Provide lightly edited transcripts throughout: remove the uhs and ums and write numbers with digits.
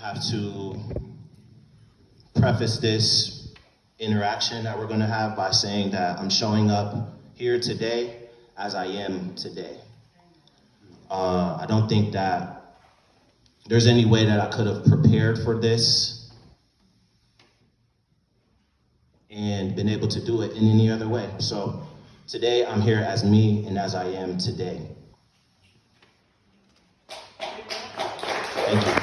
have to preface this interaction that we're going to have by saying that I'm showing up here today as I am today. I don't think that there's any way that I could have prepared for this and been able to do it in any other way. So today I'm here as me and as I am today. Thank you.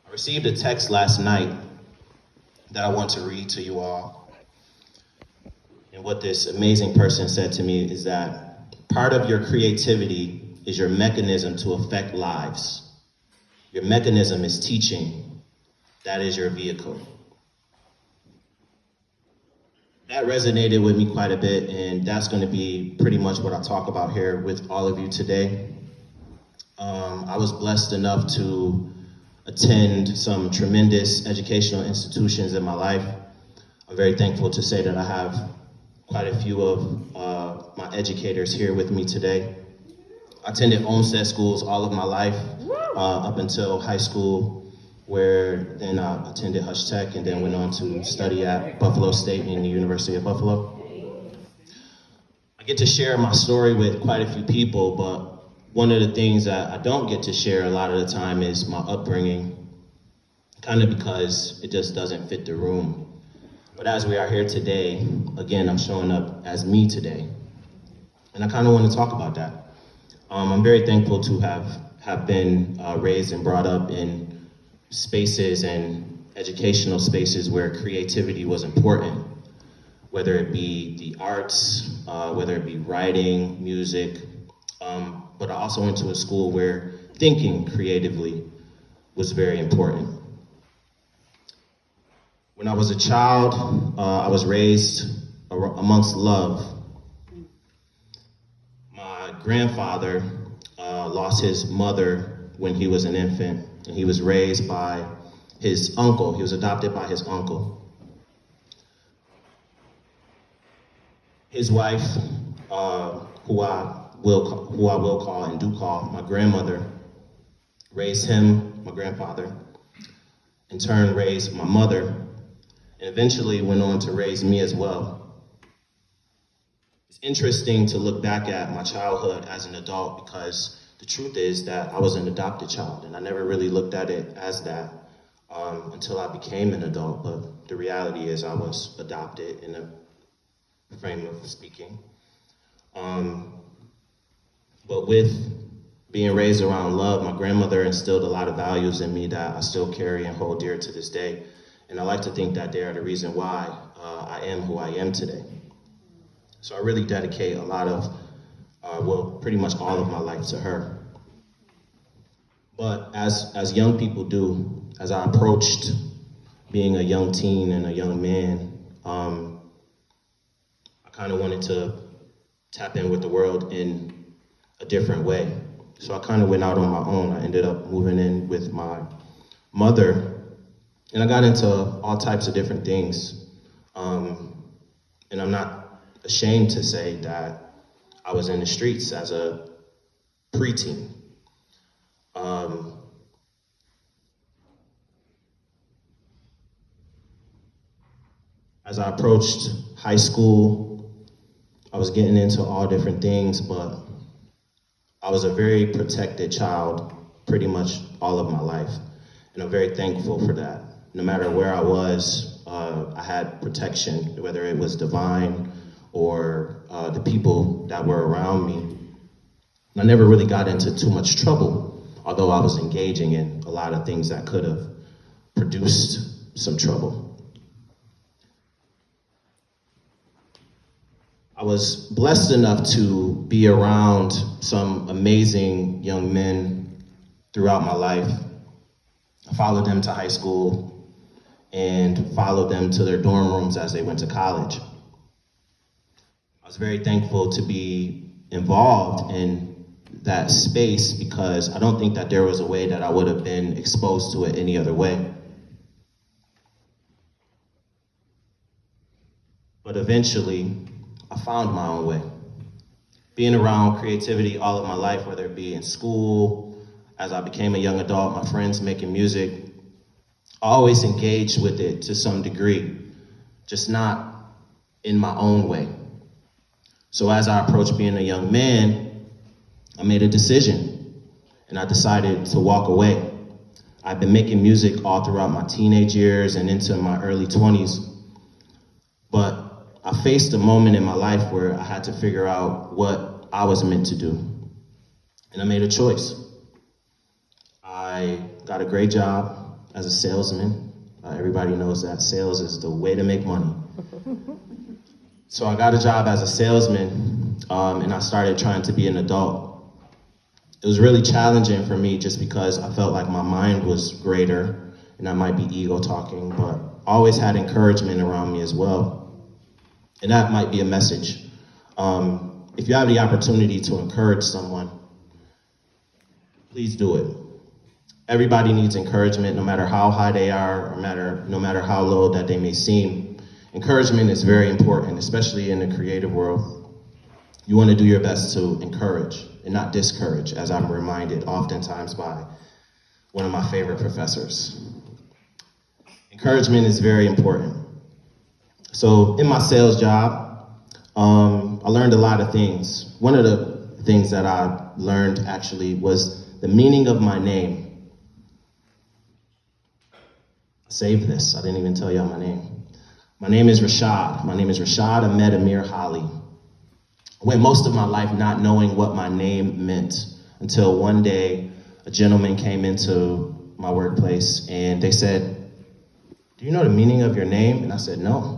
I received a text last night that I want to read to you all. And what this amazing person said to me is that part of your creativity is your mechanism to affect lives. Your mechanism is teaching. That is your vehicle. That resonated with me quite a bit, and that's going to be pretty much what I talk about here with all of you today. I was blessed enough to attend some tremendous educational institutions in my life. I'm very thankful to say that I have quite a few of my educators here with me today. I attended Olmsted schools all of my life, up until high school, where then I attended Hush Tech and then went on to study at Buffalo State and the University of Buffalo. I get to share my story with quite a few people, but one of the things that I don't get to share a lot of the time is my upbringing, kind of because it just doesn't fit the room. But as we are here today, again, I'm showing up as me today. And I kind of want to talk about that. I'm very thankful to have been raised and brought up in spaces and educational spaces where creativity was important, whether it be the arts, whether it be writing, music, but I also went to a school where thinking creatively was very important. When I was a child, I was raised amongst love. My grandfather lost his mother when he was an infant, and he was raised by his uncle. He was adopted by his uncle. His wife, who I will call and do call my grandmother, raised him, my grandfather, in turn raised my mother, and eventually went on to raise me as well. It's interesting to look back at my childhood as an adult because the truth is that I was an adopted child, and I never really looked at it as that until I became an adult, but the reality is I was adopted in a frame of speaking. But with being raised around love, my grandmother instilled a lot of values in me that I still carry and hold dear to this day. And I like to think that they are the reason why I am who I am today. So I really dedicate a lot of, pretty much all of my life to her. But as young people do, as I approached being a young teen and a young man, I kind of wanted to tap in with the world in a different way. So I kind of went out on my own. I ended up moving in with my mother, and I got into all types of different things. And I'm not ashamed to say that I was in the streets as a preteen. As I approached high school, I was getting into all different things, but I was a very protected child pretty much all of my life. And I'm very thankful for that. No matter where I was, I had protection, whether it was divine or the people that were around me. And I never really got into too much trouble, although I was engaging in a lot of things that could have produced some trouble. I was blessed enough to be around some amazing young men throughout my life. I followed them to high school and followed them to their dorm rooms as they went to college. I was very thankful to be involved in that space because I don't think that there was a way that I would have been exposed to it any other way. But eventually, I found my own way. being around creativity all of my life, whether it be in school, as I became a young adult, my friends making music, I always engaged with it to some degree, just not in my own way. So as I approached being a young man, I made a decision, and I decided to walk away. I've been making music all throughout my teenage years and into my early 20s, but I faced a moment in my life where I had to figure out what I was meant to do, and I made a choice. I got a great job as a salesman. Everybody knows that sales is the way to make money. So I got a job as a salesman, and I started trying to be an adult. It was really challenging for me just because I felt like my mind was greater, and I might be ego talking, but I always had encouragement around me as well. And that might be a message. If you have the opportunity to encourage someone, please do it. Everybody needs encouragement, no matter how high they are, or no matter how low that they may seem. Encouragement is very important, especially in the creative world. You want to do your best to encourage and not discourage, as I'm reminded oftentimes by one of my favorite professors. Encouragement is very important. So in my sales job, I learned a lot of things. One of the things that I learned actually was the meaning of my name. Save this, I didn't even tell y'all my name. My name is Rashaad. My name is Rashaad Ahmed Amir Holly. I went most of my life not knowing what my name meant until one day a gentleman came into my workplace and they said, "Do you know the meaning of your name?" And I said, "No."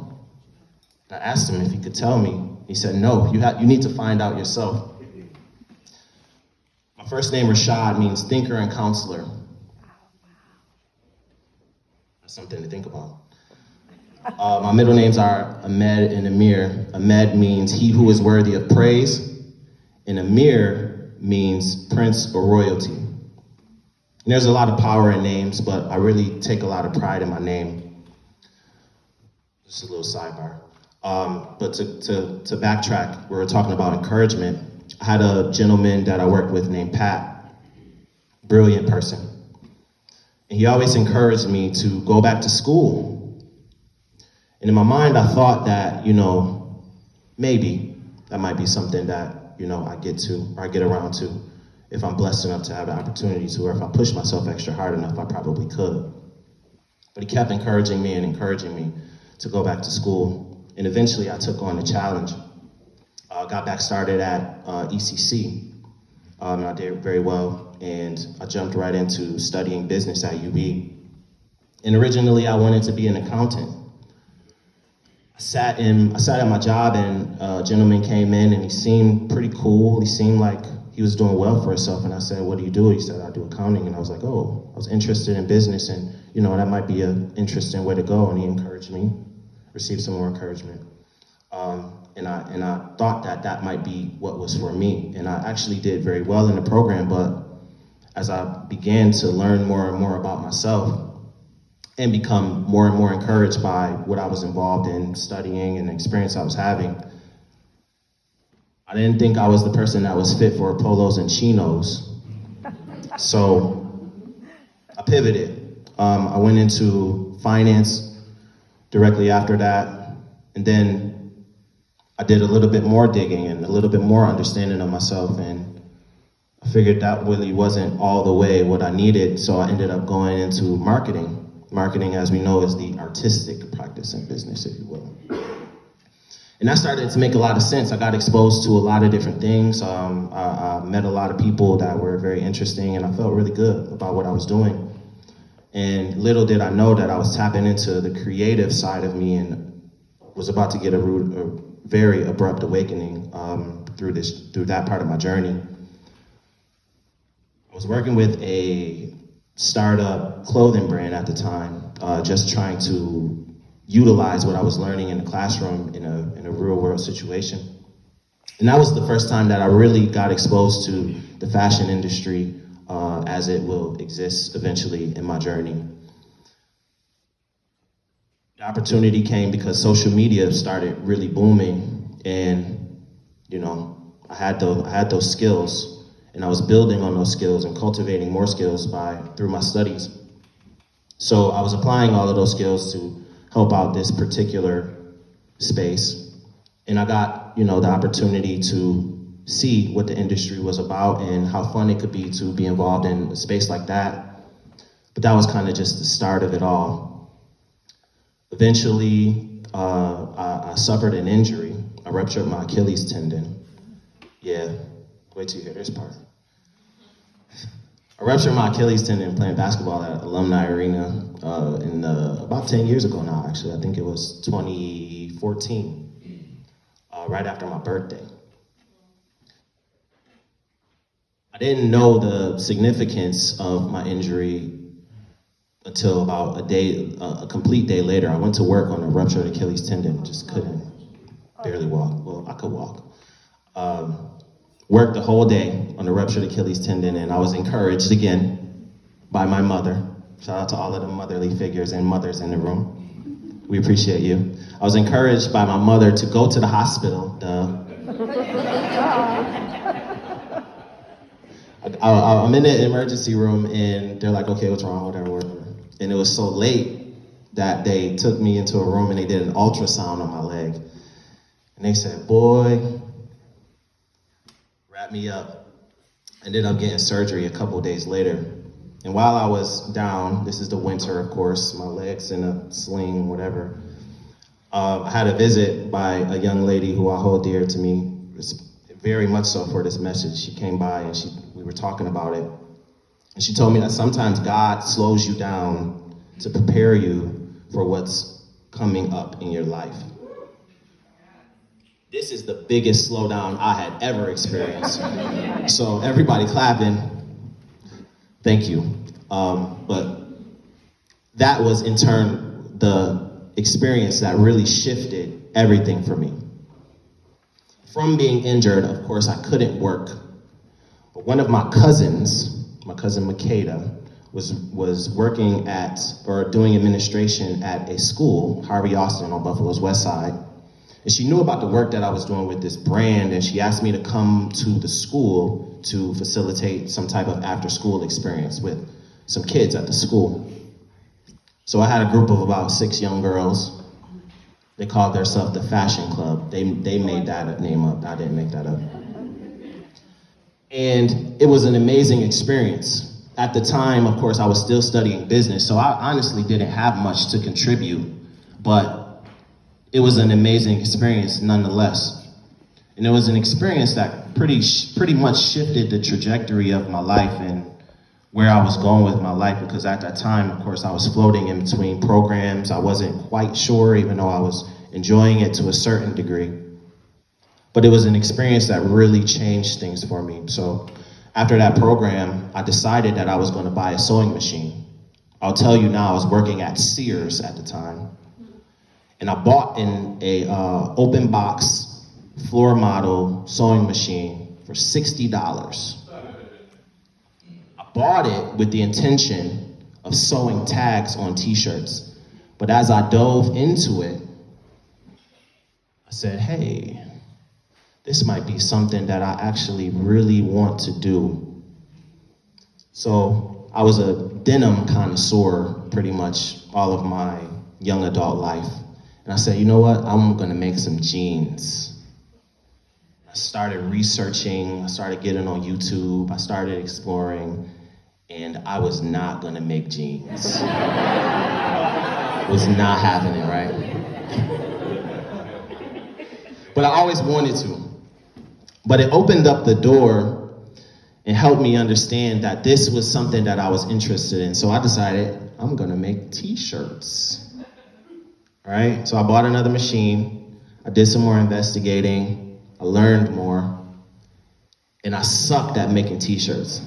I asked him if he could tell me. He said, "No, you need to find out yourself." My first name, Rashaad, means thinker and counselor. That's something to think about. My middle names are Ahmed and Amir. Ahmed means he who is worthy of praise, and Amir means prince or royalty. And there's a lot of power in names, but I really take a lot of pride in my name. Just a little sidebar. But to backtrack, we were talking about encouragement. I had a gentleman that I worked with named Pat, brilliant person. And he always encouraged me to go back to school. And in my mind, I thought that, maybe that might be something that, I get to, or I get around to, if I'm blessed enough to have the opportunity to, or if I push myself extra hard enough, I probably could. But he kept encouraging me to go back to school. And eventually I took on the challenge. Got back started at ECC, and I did very well. And I jumped right into studying business at UB. And originally I wanted to be an accountant. I sat at my job and a gentleman came in and he seemed pretty cool. He seemed like he was doing well for himself. And I said, "What do you do?" He said, "I do accounting." And I was like, "Oh, I was interested in business and that might be an interesting way to go." And he encouraged me, received some more encouragement. And I thought that might be what was for me. And I actually did very well in the program, but as I began to learn more and more about myself, and become more and more encouraged by what I was involved in studying and the experience I was having, I didn't think I was the person that was fit for polos and chinos. So I pivoted. I went into finance directly after that, and then I did a little bit more digging and a little bit more understanding of myself, and I figured that really wasn't all the way what I needed, so I ended up going into marketing. Marketing, as we know, is the artistic practice in business, if you will. And that started to make a lot of sense. I got exposed to a lot of different things. I met a lot of people that were very interesting, and I felt really good about what I was doing. And little did I know that I was tapping into the creative side of me and was about to get a very abrupt awakening through that part of my journey. I was working with a startup clothing brand at the time, just trying to utilize what I was learning in the classroom in a real world situation. And that was the first time that I really got exposed to the fashion industry as it will exist eventually in my journey. The opportunity came because social media started really booming, and I had those skills, and I was building on those skills and cultivating more skills through my studies. So I was applying all of those skills to help out this particular space, and I got, the opportunity to see what the industry was about and how fun it could be to be involved in a space like that. But that was kind of just the start of it all. Eventually, I suffered an injury. I ruptured my Achilles tendon. Yeah, wait till you hear this part. I ruptured my Achilles tendon playing basketball at Alumni Arena about 10 years ago now, actually. I think it was 2014, right after my birthday. I didn't know the significance of my injury until about a complete day later. I went to work on a ruptured Achilles tendon, just couldn't barely walk. Well, I could walk. Worked the whole day on the ruptured Achilles tendon, and I was encouraged again by my mother. Shout out to all of the motherly figures and mothers in the room. We appreciate you. I was encouraged by my mother to go to the hospital. I'm in the emergency room, and they're like, okay, what's wrong, whatever. And it was so late that they took me into a room and they did an ultrasound on my leg. And they said, boy, wrap me up. Ended up getting surgery a couple days later. And while I was down, this is the winter, of course, my leg's in a sling, whatever. I had a visit by a young lady who I hold dear to me, very much so for this message. She came by and we were talking about it. And she told me that sometimes God slows you down to prepare you for what's coming up in your life. This is the biggest slowdown I had ever experienced. So everybody clapping, thank you. But that was in turn the experience that really shifted everything for me. From being injured, of course, I couldn't work. But one of my cousins, my cousin Makeda, was working doing administration at a school, Harvey Austin on Buffalo's West Side. And she knew about the work that I was doing with this brand, and she asked me to come to the school to facilitate some type of after-school experience with some kids at the school. So I had a group of about 6 young girls. They called themselves the Fashion Club. They made that name up. I didn't make that up. And it was an amazing experience. At the time, of course, I was still studying business, so I honestly didn't have much to contribute, but it was an amazing experience nonetheless. And it was an experience that pretty much shifted the trajectory of my life and where I was going with my life, because at that time, of course, I was floating in between programs. I wasn't quite sure, even though I was enjoying it to a certain degree. But it was an experience that really changed things for me. So after that program, I decided that I was going to buy a sewing machine. I'll tell you now, I was working at Sears at the time. And I bought a open box floor model sewing machine for $60. I bought it with the intention of sewing tags on t-shirts. But as I dove into it, I said, hey, this might be something that I actually really want to do. So I was a denim connoisseur pretty much all of my young adult life. And I said, you know what, I'm gonna make some jeans. I started researching, I started getting on YouTube, I started exploring, and I was not gonna make jeans. Was not having it, right? But I always wanted to. But it opened up the door and helped me understand that this was something that I was interested in. So I decided, I'm gonna make t-shirts. All right, so I bought another machine, I did some more investigating, I learned more, and I sucked at making t-shirts.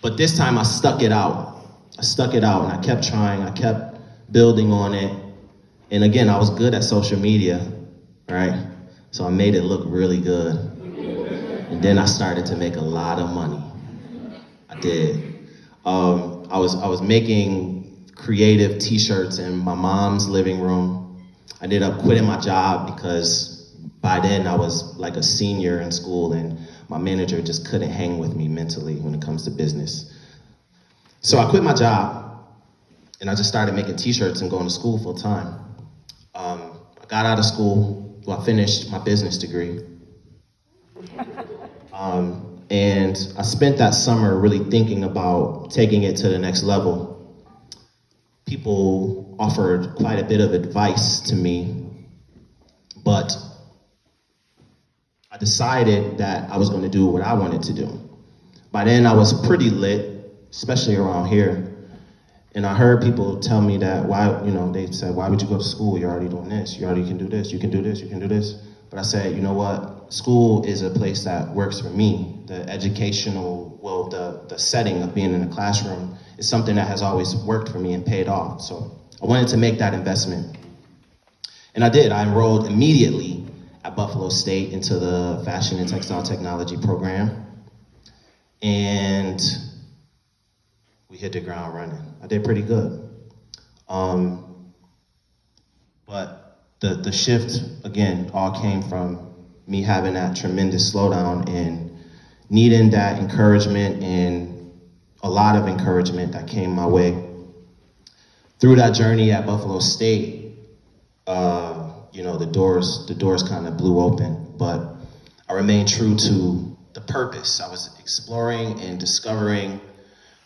But this time I stuck it out. And I kept trying, I kept building on it. And again, I was good at social media, right? So I made it look really good. And then I started to make a lot of money. I did. I was making t-shirts in my mom's living room. I ended up quitting my job because By then, I was like a senior in school, and my manager just couldn't hang with me mentally when it comes to business. So I quit my job, and I just started making t-shirts and going to school full time. I got out of school, I finished my business degree. And I spent that summer really thinking about taking it to the next level. People offered quite a bit of advice to me, but I decided that I was going to do what I wanted to do. By then I was pretty lit, especially around here. And I heard people tell me that they said, why would you go to school? You're already doing this. You already can do this. You can do this. You can do this. But I said, you know what? School is a place that works for me. The the setting of being in a classroom is something that has always worked for me and paid off. So I wanted to make that investment. And I did. I enrolled immediately at Buffalo State into the Fashion and Textile Technology program. And we hit the ground running. I did pretty good. But the shift, again, all came from me having that tremendous slowdown and needing that encouragement and a lot of encouragement that came my way. Through that journey at Buffalo State, the doors kind of blew open, but I remained true to the purpose. I was exploring and discovering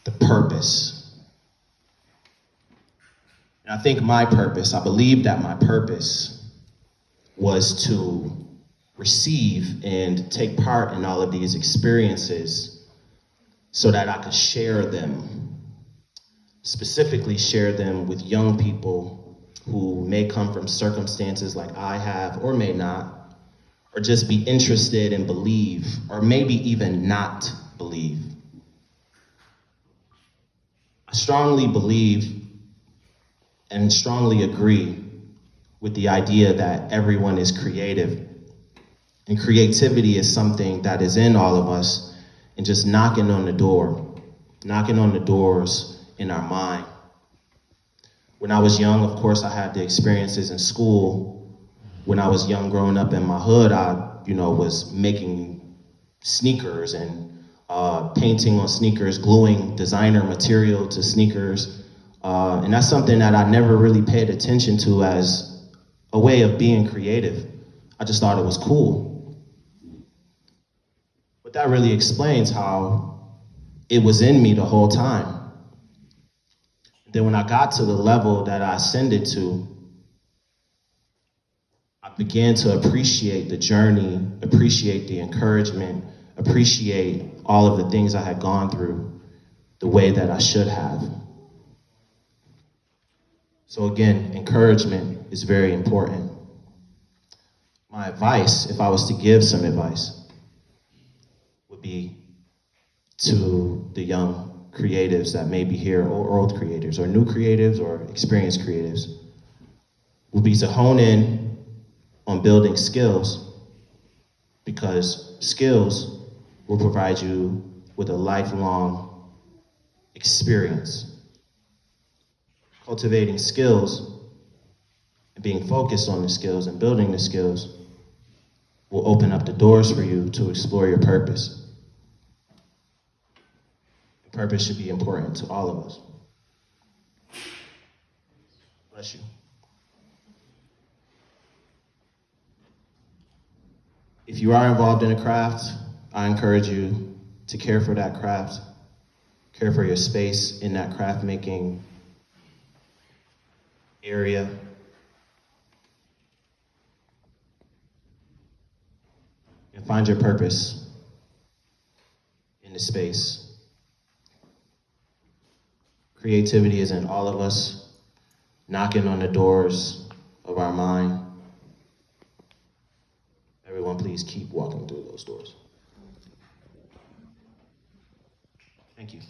the purpose. And I think I believed that my purpose was to receive and take part in all of these experiences so that I could share them, specifically share them with young people who may come from circumstances like I have or may not, or just be interested and believe, or maybe even not believe. I strongly believe and strongly agree with the idea that everyone is creative. And creativity is something that is in all of us, and just knocking on the doors in our mind. When I was young, of course, I had the experiences in school. When I was young, growing up in my hood, I was making sneakers and painting on sneakers, gluing designer material to sneakers. And that's something that I never really paid attention to as a way of being creative. I just thought it was cool. But that really explains how it was in me the whole time. Then when I got to the level that I ascended to, I began to appreciate the journey, appreciate the encouragement, appreciate all of the things I had gone through the way that I should have. So again, encouragement is very important. My advice, if I was to give some advice, would be to the young creatives that may be here, or old creators, or new creatives, or experienced creatives, would be to hone in on building skills, because skills will provide you with a lifelong experience. Cultivating skills and being focused on the skills and building the skills will open up the doors for you to explore your purpose. Purpose should be important to all of us. Bless you. If you are involved in a craft, I encourage you to care for that craft, care for your space in that craft making area. And find your purpose in the space. Creativity is in all of us, knocking on the doors of our mind. Everyone, please keep walking through those doors. Thank you.